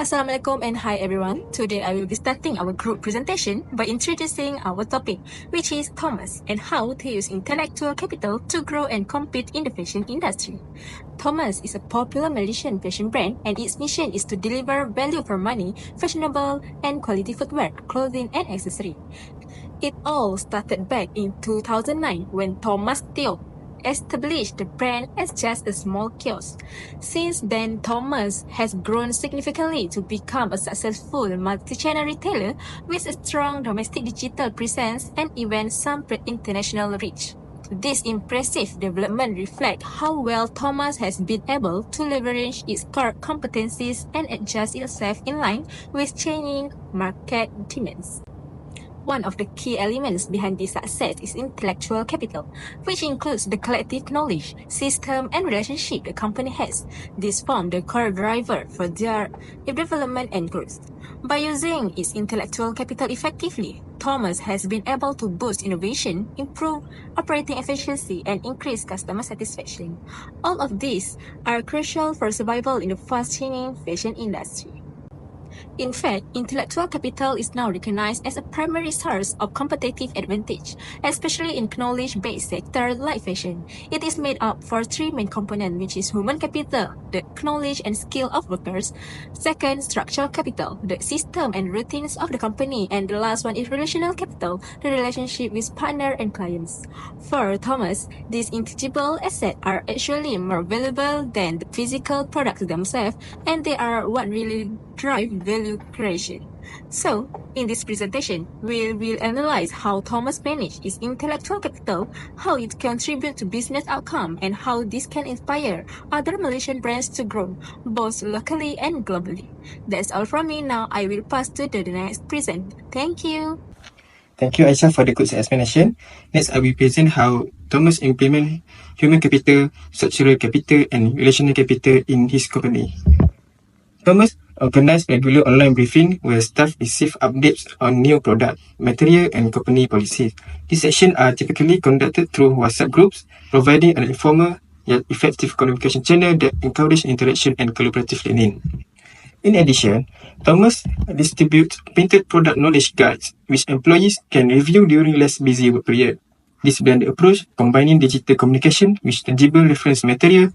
Assalamualaikum and hi everyone. Today I will be starting our group presentation by introducing our topic, which is Tomaz and how to use intellectual capital to grow and compete in the fashion industry. Tomaz is a popular Malaysian fashion brand and its mission is to deliver value for money, fashionable and quality footwear, clothing and accessory. It all started back in 2009 when Tomaz Teo established the brand as just a small kiosk. Since then, Tomaz has grown significantly to become a successful multi-channel retailer with a strong domestic digital presence and even some international reach. This impressive development reflects how well Tomaz has been able to leverage its core competencies and adjust itself in line with changing market demands. One of the key elements behind this success is intellectual capital, which includes the collective knowledge, system, and relationship the company has. This form the core driver for their development and growth. By using its intellectual capital effectively, Tomaz has been able to boost innovation, improve operating efficiency, and increase customer satisfaction. All of these are crucial for survival in the fast-changing fashion industry. In fact, intellectual capital is now recognized as a primary source of competitive advantage, especially in knowledge-based sectors like fashion. It is made up for three main components, which is human capital, the knowledge and skill of workers. Second, structural capital, the system and routines of the company. And the last one is relational capital, the relationship with partner and clients. For Tomaz, these intangible assets are actually more valuable than the physical products themselves, and they are what really drive value creation. So, in this presentation, we will analyze how Tomaz managed its intellectual capital, how it contributes to business outcome, and how this can inspire other Malaysian brands to grow, both locally and globally. That's all from me. Now, I will pass to the next present. Thank you. Thank you, Aisha, for the good explanation. Next, I will present how Tomaz implement human capital, structural capital, and relational capital in his company. Tomaz organized regular online briefing where staff receive updates on new product, material, and company policies. These sessions are typically conducted through WhatsApp groups, providing an informal yet effective communication channel that encourages interaction and collaborative learning. In addition, Tomaz distributes printed product knowledge guides, which employees can review during less busy work period. This blended approach, combining digital communication with tangible reference material,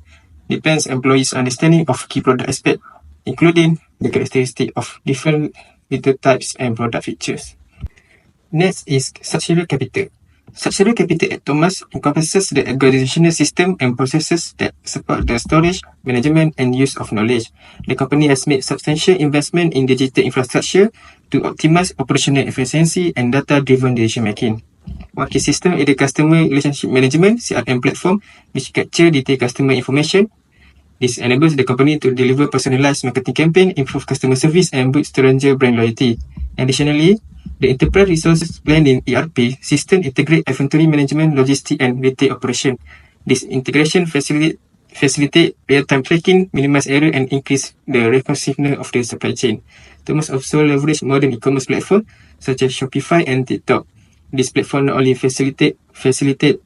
depends employees' understanding of key product aspects, including the characteristics of different little types and product features. Next is structural capital. Structural capital at Tomaz encompasses the organizational system and processes that support the storage, management, and use of knowledge. The company has made substantial investment in digital infrastructure to optimize operational efficiency and data-driven decision-making. One key system is the Customer Relationship Management (CRM) platform, which captures detailed customer information. This enables the company to deliver personalized marketing campaign, improve customer service, and boost stronger brand loyalty. Additionally, the enterprise resources planning (ERP) system integrates inventory management, logistics, and retail operation. This integration facilitates real-time tracking, minimize error, and increase the responsiveness of the supply chain. Tomaz also leverage modern e-commerce platforms such as Shopify and TikTok. This platform not only facilitate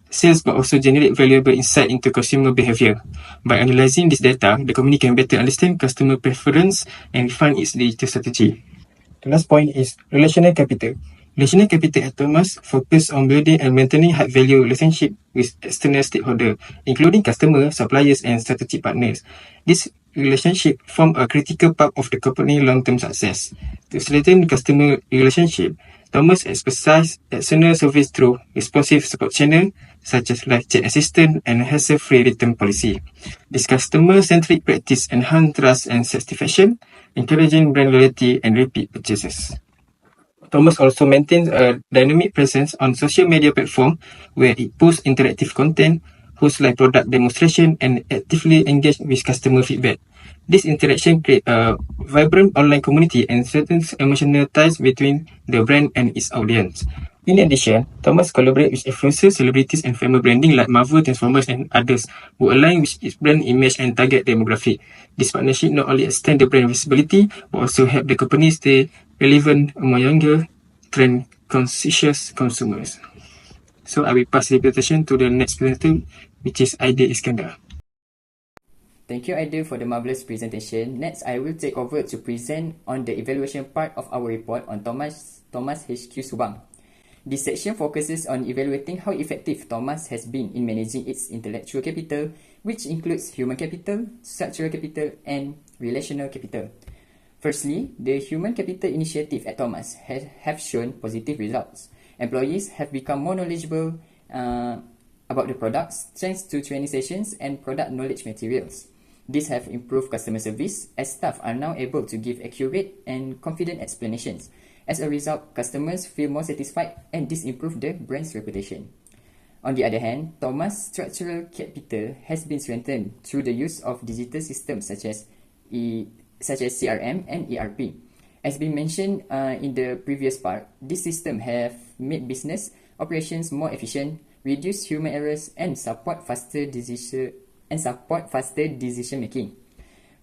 sales but also generate valuable insight into consumer behavior. By analyzing this data, the company can better understand customer preference and refine its digital strategy. The last point is relational capital. Relational capital at Tomaz focus on building and maintaining high-value relationship with external stakeholders, including customers, suppliers, and strategic partners. This relationship form a critical part of the company's long-term success. To strengthen customer relationship, Tomaz emphasizes external service through responsive support channels such as live chat assistant and hassle-free return policy. This customer-centric practice enhances trust and satisfaction, encouraging brand loyalty and repeat purchases. Tomaz also maintains a dynamic presence on social media platforms where it posts interactive content, hosts live product demonstration, and actively engages with customer feedback. This interaction creates a vibrant online community and strengthens emotional ties between the brand and its audience. In addition, Tomaz collaborates with influencers, celebrities, and famous branding like Marvel, Transformers, and others who align with its brand image and target demographic. This partnership not only extends the brand visibility but also help the company stay relevant among younger, trend-conscious consumers. So I will pass the presentation to the next presenter, which is Aidil Iskandar. Thank you, Aida, for the marvelous presentation. Next, I will take over to present on the evaluation part of our report on Tomaz HQ Subang. This section focuses on evaluating how effective Tomaz has been in managing its intellectual capital, which includes human capital, structural capital, and relational capital. Firstly, the human capital initiative at Tomaz have shown positive results. Employees have become more knowledgeable about the products thanks to training sessions and product knowledge materials. These have improved customer service as staff are now able to give accurate and confident explanations. As a result, customers feel more satisfied and this improves the brand's reputation. On the other hand, Tomaz structural capital has been strengthened through the use of digital systems such as CRM and ERP. As been mentioned in the previous part, this system have made business operations more efficient, reduce human errors, and support faster decision making.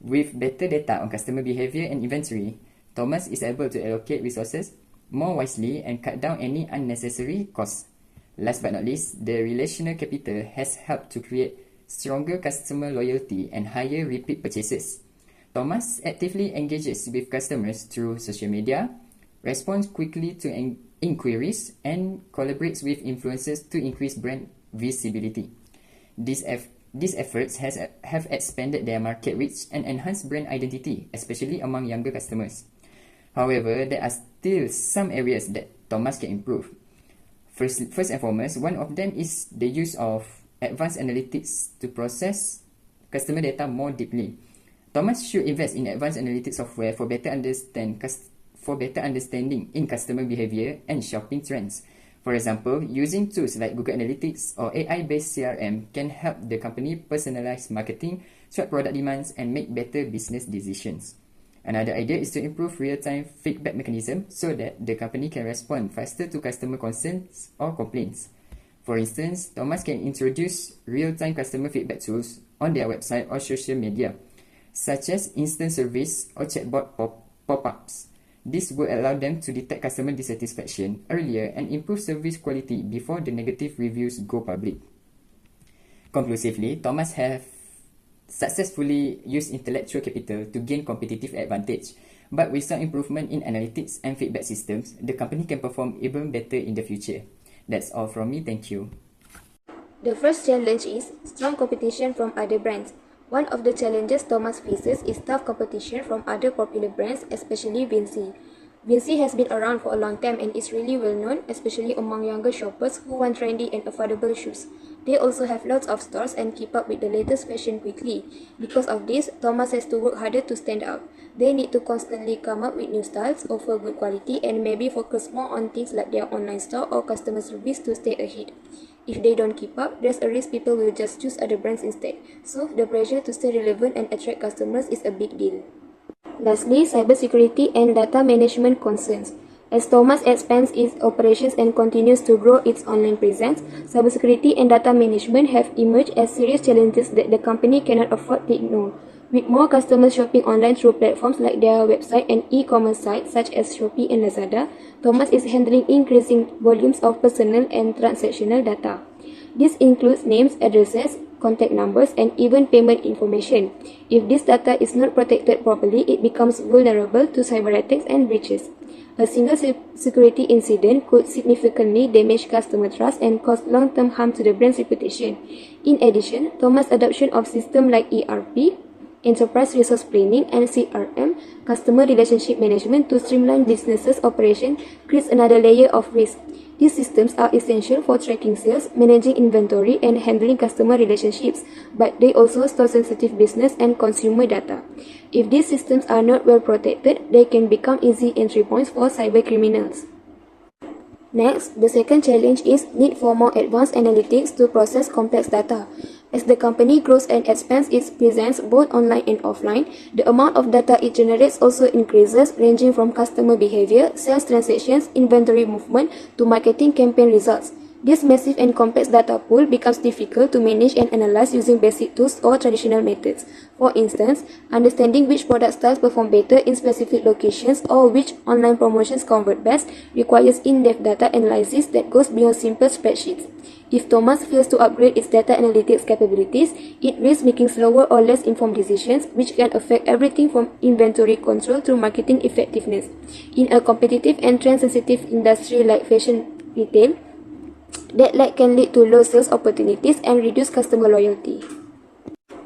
With better data on customer behavior and inventory, Tomaz is able to allocate resources more wisely and cut down any unnecessary costs. Last but not least, the relational capital has helped to create stronger customer loyalty and higher repeat purchases. Tomaz actively engages with customers through social media, responds quickly to inquiries, and collaborates with influencers to increase brand visibility. These efforts have expanded their market reach and enhanced brand identity, especially among younger customers. However, there are still some areas that Tomaz can improve. First and foremost, one of them is the use of advanced analytics to process customer data more deeply. Tomaz should invest in advanced analytics software for better understanding in customer behavior and shopping trends. For example, using tools like Google Analytics or AI-based CRM can help the company personalize marketing, track product demands, and make better business decisions. Another idea is to improve real-time feedback mechanism so that the company can respond faster to customer concerns or complaints. For instance, Tomaz can introduce real-time customer feedback tools on their website or social media, such as instant service or chatbot pop-ups. This will allow them to detect customer dissatisfaction earlier and improve service quality before the negative reviews go public. Conclusively, Tomaz have successfully used intellectual capital to gain competitive advantage, but with some improvement in analytics and feedback systems, the company can perform even better in the future. That's all from me, thank you. The first challenge is strong competition from other brands. One of the challenges Tomaz faces is tough competition from other popular brands, especially Vinci. Vinci has been around for a long time and is really well known, especially among younger shoppers who want trendy and affordable shoes. They also have lots of stores and keep up with the latest fashion quickly. Because of this, Tomaz has to work harder to stand out. They need to constantly come up with new styles, offer good quality, and maybe focus more on things like their online store or customer service to stay ahead. If they don't keep up, there's a risk people will just choose other brands instead. So, the pressure to stay relevant and attract customers is a big deal. Lastly, cybersecurity and data management concerns. As Tomaz expands its operations and continues to grow its online presence, cybersecurity and data management have emerged as serious challenges that the company cannot afford to ignore. With more customers shopping online through platforms like their website and e-commerce sites such as Shopee and Lazada, Tomaz is handling increasing volumes of personal and transactional data. This includes names, addresses, contact numbers, and even payment information. If this data is not protected properly, it becomes vulnerable to cyber attacks and breaches. A single security incident could significantly damage customer trust and cause long-term harm to the brand's reputation. In addition, Tomaz's adoption of systems like ERP, Enterprise Resource Planning, and CRM, Customer Relationship Management, to streamline businesses' operation creates another layer of risk. These systems are essential for tracking sales, managing inventory, and handling customer relationships, but they also store sensitive business and consumer data. If these systems are not well protected, they can become easy entry points for cybercriminals. Next, the second challenge is need for more advanced analytics to process complex data. As the company grows and expands its presence both online and offline, the amount of data it generates also increases, ranging from customer behavior, sales transactions, inventory movement, to marketing campaign results. This massive and complex data pool becomes difficult to manage and analyze using basic tools or traditional methods. For instance, understanding which product styles perform better in specific locations or which online promotions convert best requires in-depth data analysis that goes beyond simple spreadsheets. If Tomaz fails to upgrade its data analytics capabilities, it risks making slower or less informed decisions, which can affect everything from inventory control to marketing effectiveness. In a competitive and trend-sensitive industry like fashion retail, that lag can lead to low sales opportunities and reduce customer loyalty.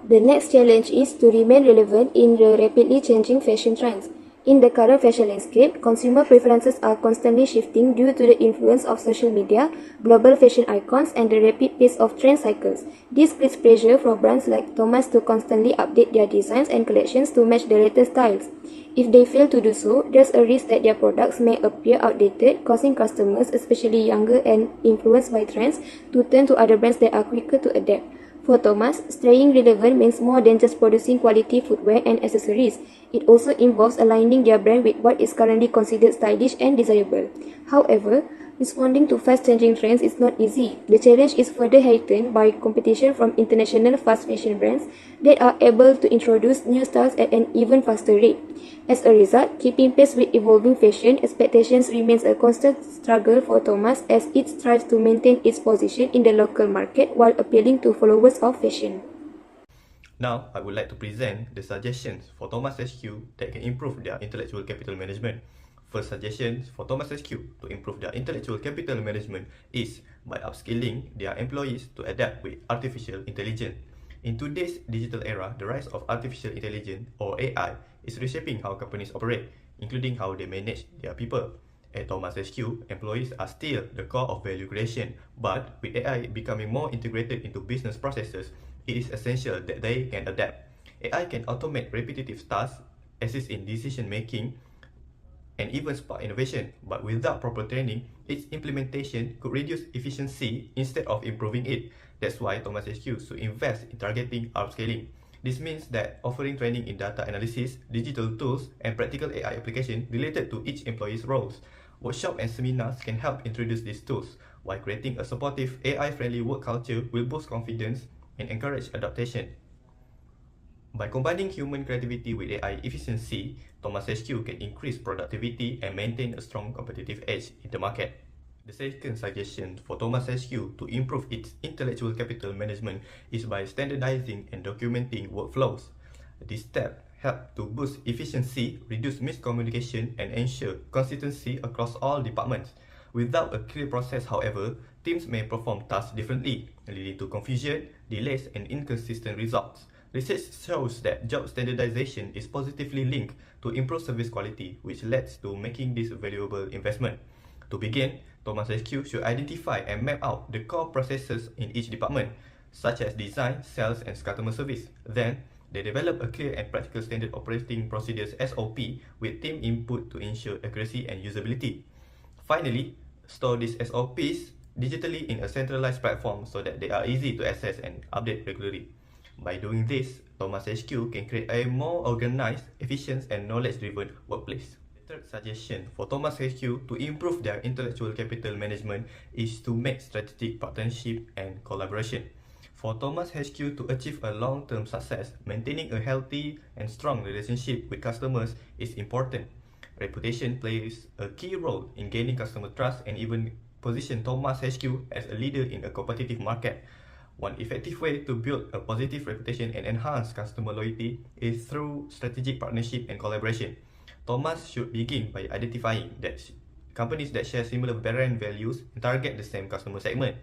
The next challenge is to remain relevant in the rapidly changing fashion trends. In the current fashion landscape, consumer preferences are constantly shifting due to the influence of social media, global fashion icons, and the rapid pace of trend cycles. This creates pressure for brands like Tomaz to constantly update their designs and collections to match the latest styles. If they fail to do so, there's a risk that their products may appear outdated, causing customers, especially younger and influenced by trends, to turn to other brands that are quicker to adapt. For Tomaz, staying relevant means more than just producing quality footwear and accessories. It also involves aligning their brand with what is currently considered stylish and desirable. However, responding to fast-changing trends is not easy. The challenge is further heightened by competition from international fast fashion brands that are able to introduce new styles at an even faster rate. As a result, keeping pace with evolving fashion expectations remains a constant struggle for Tomaz as it strives to maintain its position in the local market while appealing to followers of fashion. Now, I would like to present the suggestions for Tomaz HQ that can improve their intellectual capital management. First suggestion for Tomaz HQ to improve their intellectual capital management is by upskilling their employees to adapt with artificial intelligence. In today's digital era, the rise of artificial intelligence, or AI, is reshaping how companies operate, including how they manage their people. At Tomaz HQ, employees are still the core of value creation, but with AI becoming more integrated into business processes, it is essential that they can adapt. AI can automate repetitive tasks, assist in decision-making, and even spark innovation, but without proper training, its implementation could reduce efficiency instead of improving it. That's why Tomaz HQ should invest in targeting upscaling. This means that offering training in data analysis, digital tools, and practical AI application related to each employee's roles. Workshops and seminars can help introduce these tools, while creating a supportive AI-friendly work culture will boost confidence and encourage adaptation. By combining human creativity with AI efficiency, Tomaz HQ can increase productivity and maintain a strong competitive edge in the market. The second suggestion for Tomaz HQ to improve its intellectual capital management is by standardizing and documenting workflows. This step helps to boost efficiency, reduce miscommunication, and ensure consistency across all departments. Without a clear process, however, teams may perform tasks differently, leading to confusion, delays, and inconsistent results. Research shows that job standardization is positively linked to improved service quality, which leads to making this a valuable investment. To begin, Tomaz HQ should identify and map out the core processes in each department, such as design, sales, and customer service. Then, they develop a clear and practical standard operating procedures (SOP) with team input to ensure accuracy and usability. Finally, store these SOPs digitally in a centralized platform so that they are easy to access and update regularly. By doing this, Tomaz HQ can create a more organized, efficient, and knowledge-driven workplace. The third suggestion for Tomaz HQ to improve their intellectual capital management is to make strategic partnership and collaboration. For Tomaz HQ to achieve a long-term success, maintaining a healthy and strong relationship with customers is important. Reputation plays a key role in gaining customer trust and even position Tomaz HQ as a leader in a competitive market. One effective way to build a positive reputation and enhance customer loyalty is through strategic partnership and collaboration. Tomaz should begin by identifying that companies that share similar brand values and target the same customer segment.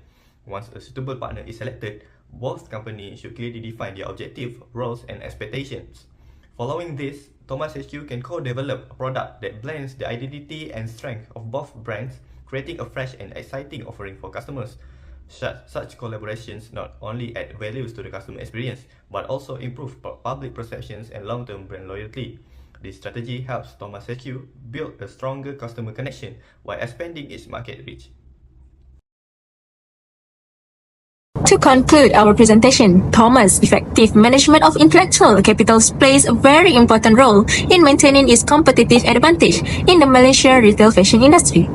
Once a suitable partner is selected, both companies should clearly define their objective, roles, and expectations. Following this, Tomaz HQ can co-develop a product that blends the identity and strength of both brands, creating a fresh and exciting offering for customers. Such collaborations not only add values to the customer experience, but also improve public perceptions and long-term brand loyalty. This strategy helps Tomaz HQ build a stronger customer connection while expanding its market reach. To conclude our presentation, Tomaz' effective management of intellectual capital plays a very important role in maintaining its competitive advantage in the Malaysia retail fashion industry.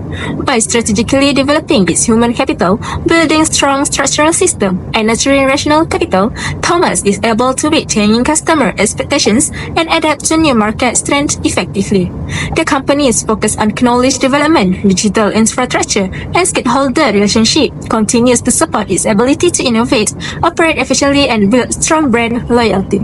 By strategically developing its human capital, building strong structural system, and nurturing rational capital, Tomaz is able to meet changing customer expectations and adapt to new market trends effectively. The company is focused on knowledge development, digital infrastructure, and stakeholder relationship, continues to support its ability to innovate, operate efficiently, and build strong brand loyalty.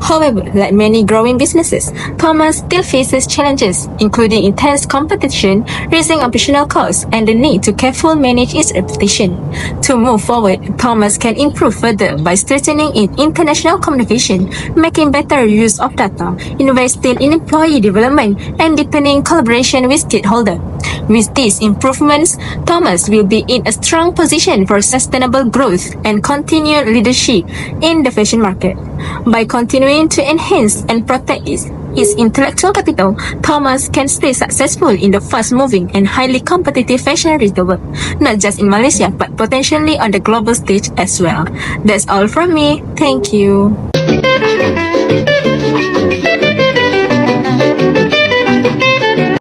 However, like many growing businesses, Tomaz still faces challenges, including intense competition, rising operational costs, and the need to carefully manage its reputation. To move forward, Tomaz can improve further by strengthening its international communication, making better use of data, investing in employee development, and deepening collaboration with stakeholders. With these improvements, Tomaz will be in a strong position for sustainable growth and continued leadership in the fashion market. By continuing to enhance and protect its intellectual capital, Tomaz can stay successful in the fast-moving and highly competitive fashion retail world, not just in Malaysia but potentially on the global stage as well. That's all from me. Thank you.